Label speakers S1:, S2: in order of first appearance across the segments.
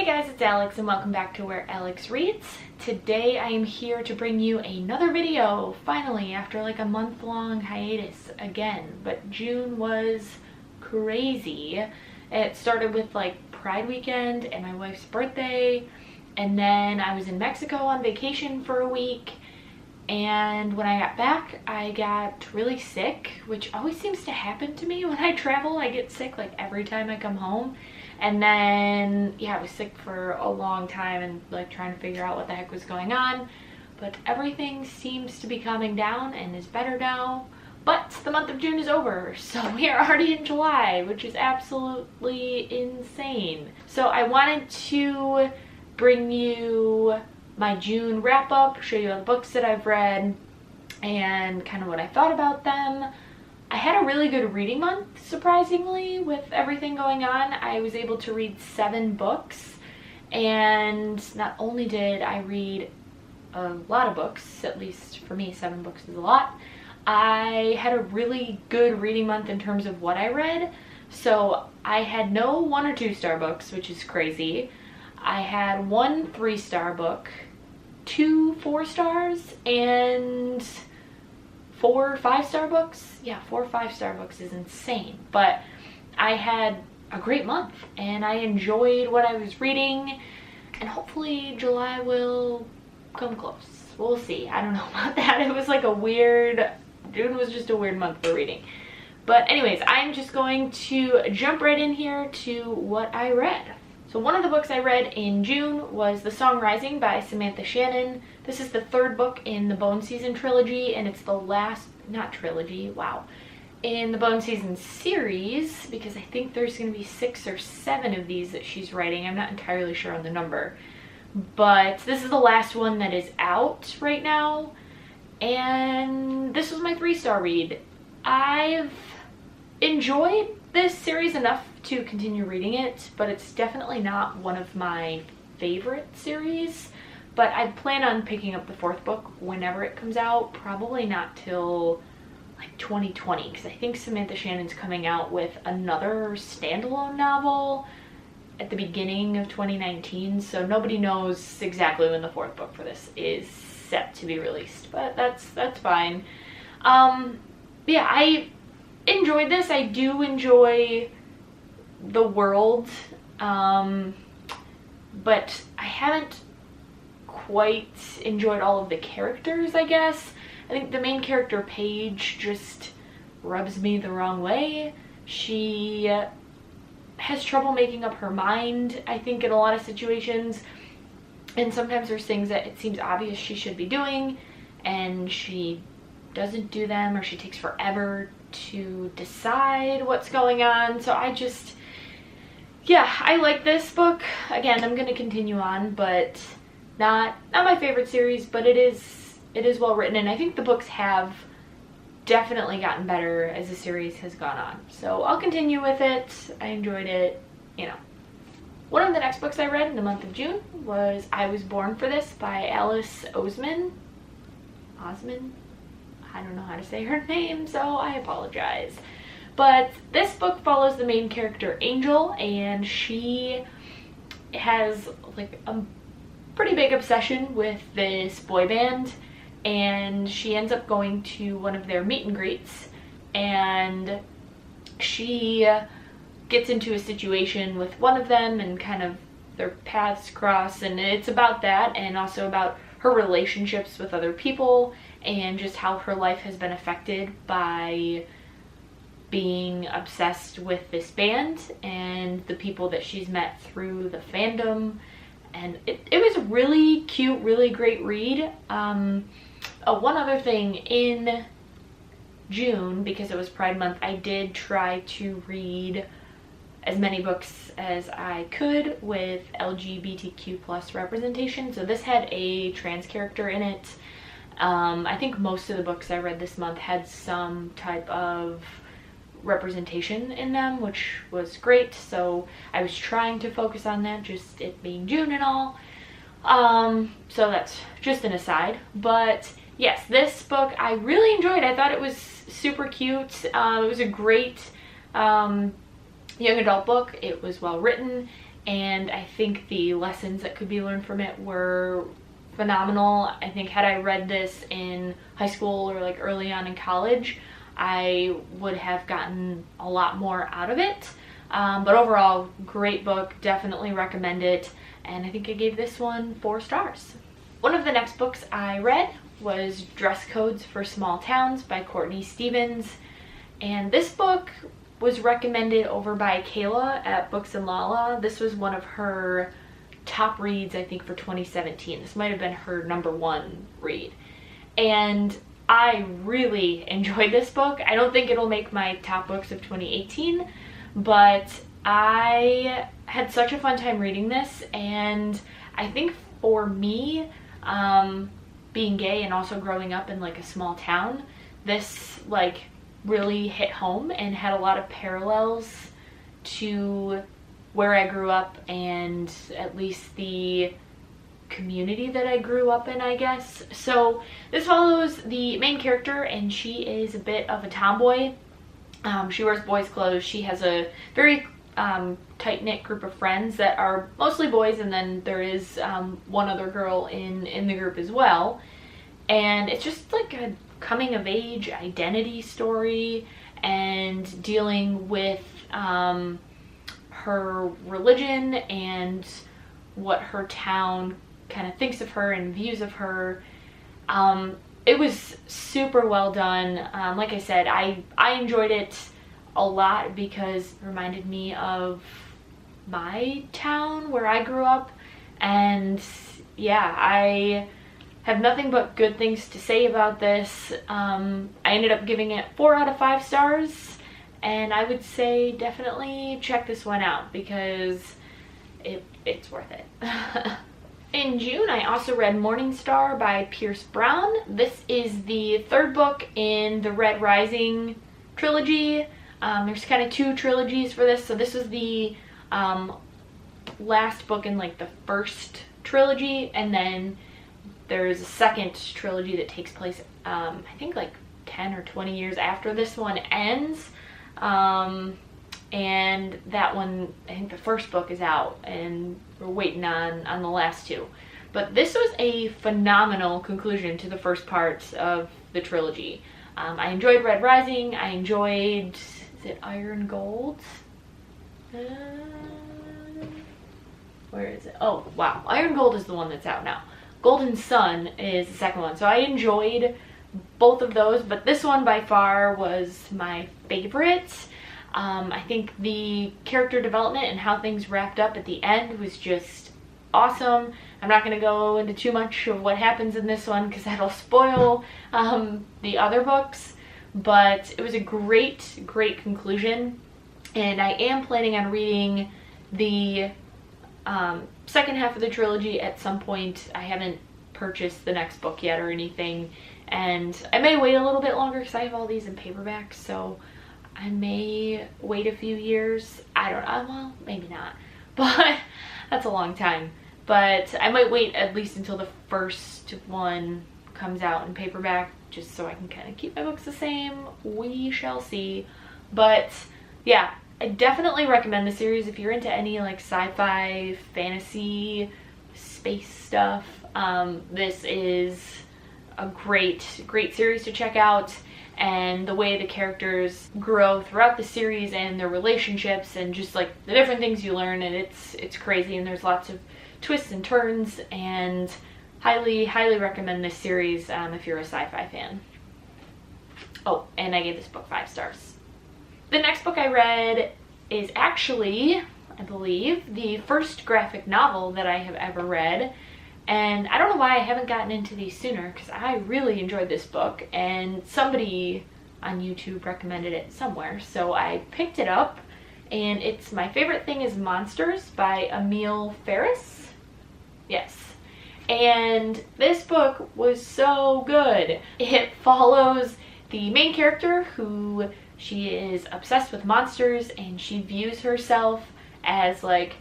S1: Hey guys, it's Alex and welcome back to Where Alex Reads. Today I am here to bring you another video, finally, after like a month-long hiatus again. But June was crazy. It started with like Pride weekend and my wife's birthday, and then I was in Mexico on vacation for a week, and when I got back I got really sick, which always seems to happen to me when I travel. I get sick like every time I come home. And then, yeah, I was sick for a long time and like trying to figure out what the heck was going on. But everything seems to be calming down and is better now. But the month of June is over, so we are already in July, which is absolutely insane. So I wanted to bring you my June wrap up, show you all the books that I've read, and kind of what I thought about them. I had a really good reading month, surprisingly, with everything going on. I was able to read 7 books, and not only did I read a lot of books, at least for me 7 books is a lot, I had a really good reading month in terms of what I read. So I had no 1 or 2 star books, which is crazy. I had 1 3-star book, 2 4 stars, and 4 5-star books. Yeah, 4 5-star books is insane. But I had a great month and I enjoyed what I was reading, and hopefully July will come close. We'll see. I don't know about that. It was like a weird, June was just a weird month for reading. But anyways, I'm just going to jump right in here to what I read. So one of the books I read in June was The Song Rising by Samantha Shannon. This is the 3rd book in the Bone Season trilogy, and it's the last, not trilogy, wow, in the Bone Season series, because I think there's going to be 6 or 7 of these that she's writing. I'm not entirely sure on the number. But this is the last one that is out right now, and this was my 3-star read. I've enjoyed this series enough to continue reading it, but it's definitely not one of my favorite series. But I plan on picking up the 4th book whenever it comes out, probably not till like 2020, because I think Samantha Shannon's coming out with another standalone novel at the beginning of 2019, so nobody knows exactly when the 4th book for this is set to be released, but that's fine. Yeah, I enjoyed this. I do enjoy the world, but I haven't quite enjoyed all of the characters, I guess. I think the main character, Paige, just rubs me the wrong way. She has trouble making up her mind, I think, in a lot of situations, and sometimes there's things that it seems obvious she should be doing and she doesn't do them, or she takes forever to decide what's going on. So yeah, I like this book. Again, I'm going to continue on, but not my favorite series, but it is well written, and I think the books have definitely gotten better as the series has gone on. So I'll continue with it. I enjoyed it, you know. One of the next books I read in the month of June was I Was Born for This by Alice Oseman. I don't know how to say her name, so I apologize. But this book follows the main character, Angel, and she has like a pretty big obsession with this boy band, and she ends up going to one of their meet and greets, and she gets into a situation with one of them and kind of their paths cross, and it's about that, and also about her relationships with other people and just how her life has been affected by being obsessed with this band and the people that she's met through the fandom. And it was a really cute, really great read. One other thing, in June, because it was Pride Month, I did try to read as many books as I could with LGBTQ plus representation. So this had a trans character in it. I think most of the books I read this month had some type of representation in them, which was great. So I was trying to focus on that, just it being June and all. So that's just an aside. But yes, this book I really enjoyed. I thought it was super cute. It was a great young adult book. It was well written, and I think the lessons that could be learned from it were phenomenal. I think had I read this in high school or like early on in college, I would have gotten a lot more out of it. But overall, great book, definitely recommend it, and I think I gave this one 4 stars. One of the next books I read was Dress Codes for Small Towns by Courtney Stevens, and this book was recommended over by Kayla at Books and Lala. This was one of her top reads, I think, for 2017. This might have been her #1 read, and I really enjoyed this book. I don't think it'll make my top books of 2018, but I had such a fun time reading this, and I think for me, being gay and also growing up in like a small town, this like really hit home and had a lot of parallels to where I grew up and at least the community that I grew up in, I guess. So this follows the main character, and she is a bit of a tomboy. She wears boys' clothes. She has a very tight-knit group of friends that are mostly boys, and then there is one other girl in the group as well. And it's just like a coming-of-age identity story and dealing with her religion and what her town kind of thinks of her and views of her. It was super well done. Like I said, I enjoyed it a lot because it reminded me of my town where I grew up, and yeah, I have nothing but good things to say about this. I ended up giving it 4 out of 5 stars, and I would say definitely check this one out because it's worth it. In June, I also read Morningstar by Pierce Brown. This is the 3rd book in the Red Rising trilogy. There's kind of 2 trilogies for this. So this was the last book in like the first trilogy, and then there's a second trilogy that takes place, I think like 10 or 20 years after this one ends. And that one, I think the first book is out, and we're waiting on the last 2. But this was a phenomenal conclusion to the first part of the trilogy. I enjoyed Red Rising. I enjoyed, is it Iron Gold? Where is it? Oh, wow. Iron Gold is the one that's out now. Golden Sun is the second one. So I enjoyed both of those, but this one by far was my favorite. I think the character development and how things wrapped up at the end was just awesome. I'm not going to go into too much of what happens in this one because that'll spoil the other books, but it was a great conclusion, and I am planning on reading the second half of the trilogy at some point. I haven't purchased the next book yet or anything, and I may wait a little bit longer because I have all these in paperback, so I may wait a few years. I don't know, well, maybe not, but that's a long time. But I might wait at least until the first one comes out in paperback, just so I can kind of keep my books the same. We shall see. But yeah, I definitely recommend the series if you're into any like sci-fi, fantasy, space stuff. This is a great series to check out, and the way the characters grow throughout the series and their relationships and just like the different things you learn, and it's crazy, and there's lots of twists and turns, and highly recommend this series if you're a sci-fi fan. Oh, and I gave this book 5 stars. The next book I read is actually, I believe, the first graphic novel that I have ever read. And I don't know why I haven't gotten into these sooner, because I really enjoyed this book, and somebody on YouTube recommended it somewhere, so I picked it up, and it's My Favorite Thing is Monsters by Emil Ferris. Yes. And this book was so good. It follows the main character, who she is obsessed with monsters, and she views herself as like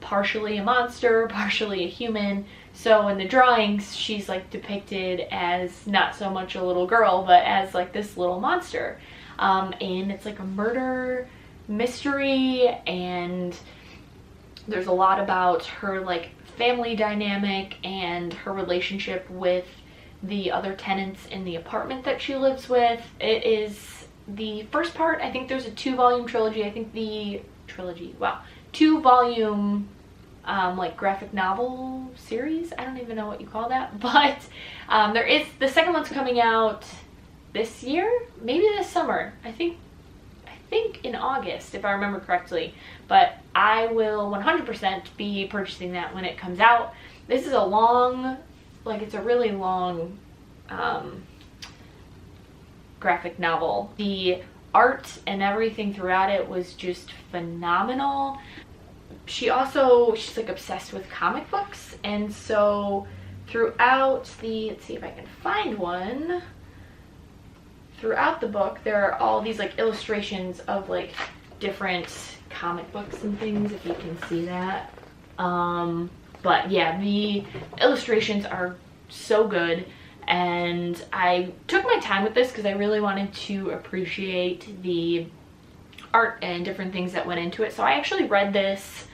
S1: partially a monster, partially a human. So in the drawings, she's like depicted as not so much a little girl, but as like this little monster. And it's like a murder mystery, and There's a lot about her like family dynamic and her relationship with the other tenants in the apartment that she lives with. It is the first part. I think there's a 2-volume trilogy. I think the trilogy, wow, 2-volume like graphic novel series. I don't even know what you call that, but there is, the second one's coming out this year, maybe this summer. I think in August, if I remember correctly, but I will 100% be purchasing that when it comes out. This is a long, like, it's a really long graphic novel. The art and everything throughout it was just phenomenal. She's like obsessed with comic books, and so throughout the, let's see if I can find one. Throughout the book, there are all these like illustrations of like different comic books and things, if you can see that. But yeah, the illustrations are so good, and I took my time with this because I really wanted to appreciate the art and different things that went into it. So I actually read this,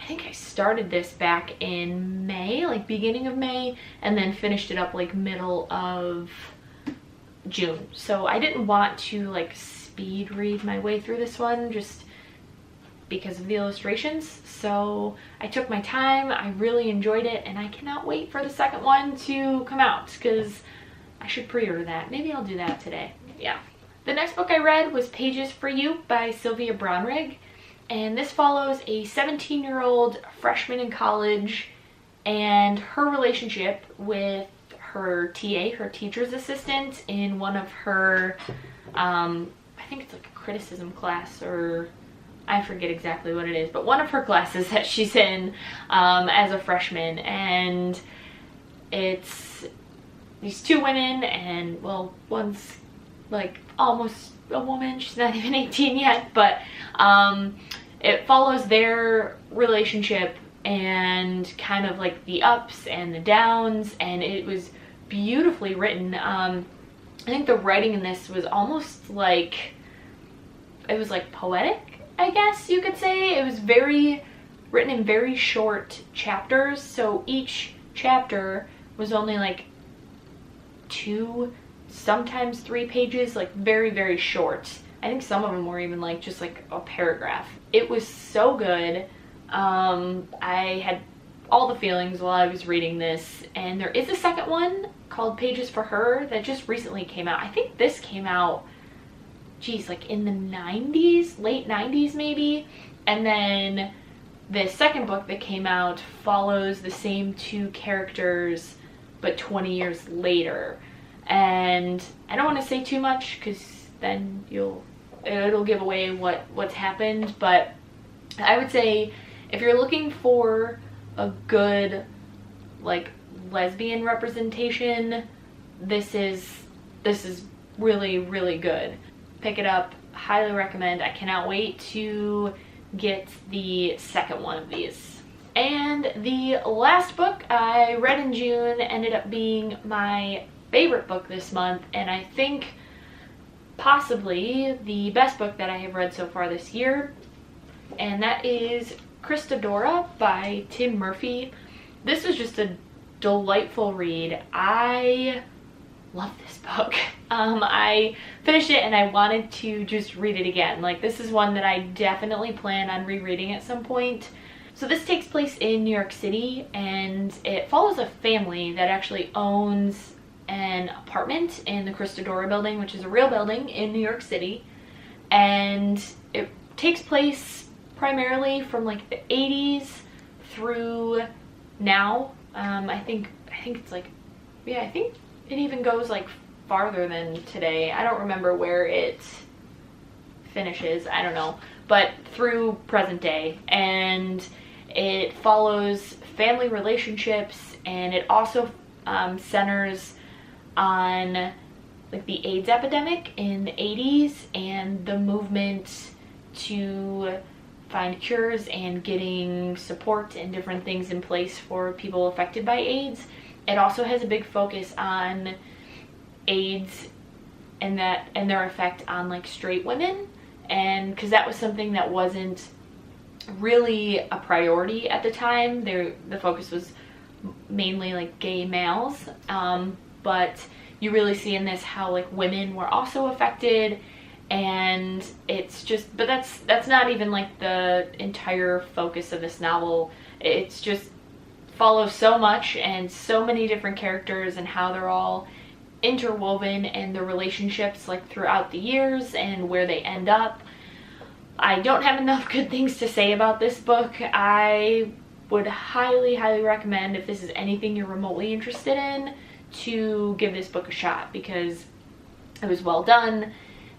S1: I think I started this back in May, like beginning of May, and then finished it up like middle of June. So I didn't want to like speed read my way through this one just because of the illustrations. So I took my time, I really enjoyed it, and I cannot wait for the second one to come out because I should pre-order that. Maybe I'll do that today. Yeah. The next book I read was Pages for You by Sylvia Braunrig, and this follows a 17-year-old freshman in college and her relationship with her TA, her teacher's assistant, in one of her, I think it's like a criticism class, or I forget exactly what it is, but one of her classes that she's in as a freshman. And it's these two women, and well, one's like almost a woman, she's not even 18 yet, but it follows their relationship and kind of like the ups and the downs, and it was beautifully written. I think the writing in this was almost like, it was like poetic, I guess you could say. It was written in very short chapters, so each chapter was only like 2, sometimes 3 pages, like very, very short. I think some of them were even like just like a paragraph. It was so good. I had all the feelings while I was reading this, and there is a second one called Pages for Her that just recently came out. I think this came out, geez, like in the 90s, late 90s maybe. And then the second book that came out follows the same 2 characters but 20 years later. And I don't want to say too much because then it'll give away what's happened, but I would say if you're looking for a good like lesbian representation, this is really, really good. Pick it up, highly recommend. I cannot wait to get the second one of these. And the last book I read in June ended up being my favorite book this month, and I think possibly the best book that I have read so far this year, and that is Christadora by Tim Murphy. This was just a delightful read. I love this book. I finished it and I wanted to just read it again. Like, this is one that I definitely plan on rereading at some point. So this takes place in New York City, and it follows a family that actually owns an apartment in the Christadora building, which is a real building in New York City. And it takes place primarily from like the 80s through now. I think it's like, yeah, I think it even goes like farther than today. I don't remember where it finishes, I don't know, but through present day. And it follows family relationships, and it also centers on like the AIDS epidemic in the 80s and the movement to find cures and getting support and different things in place for people affected by AIDS. It also has a big focus on AIDS and their effect on like straight women, and because that was something that wasn't really a priority at the time. The focus was mainly like gay males, but you really see in this how like women were also affected, and it's just, but that's not even like the entire focus of this novel. It's just follows so much and so many different characters and how they're all interwoven and the relationships like throughout the years and where they end up. I don't have enough good things to say about this book. I would highly, highly recommend, if this is anything you're remotely interested in, to give this book a shot, because it was well done,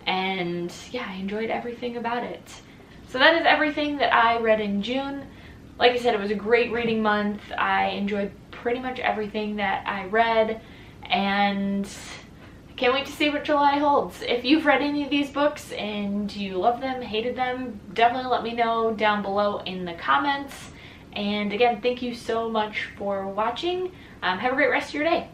S1: and yeah, I enjoyed everything about it. So that is everything that I read in June. Like I said, it was a great reading month. I enjoyed pretty much everything that I read, and I can't wait to see what July holds. If you've read any of these books and you love them, hated them, definitely let me know down below in the comments. And again, thank you so much for watching. Have a great rest of your day.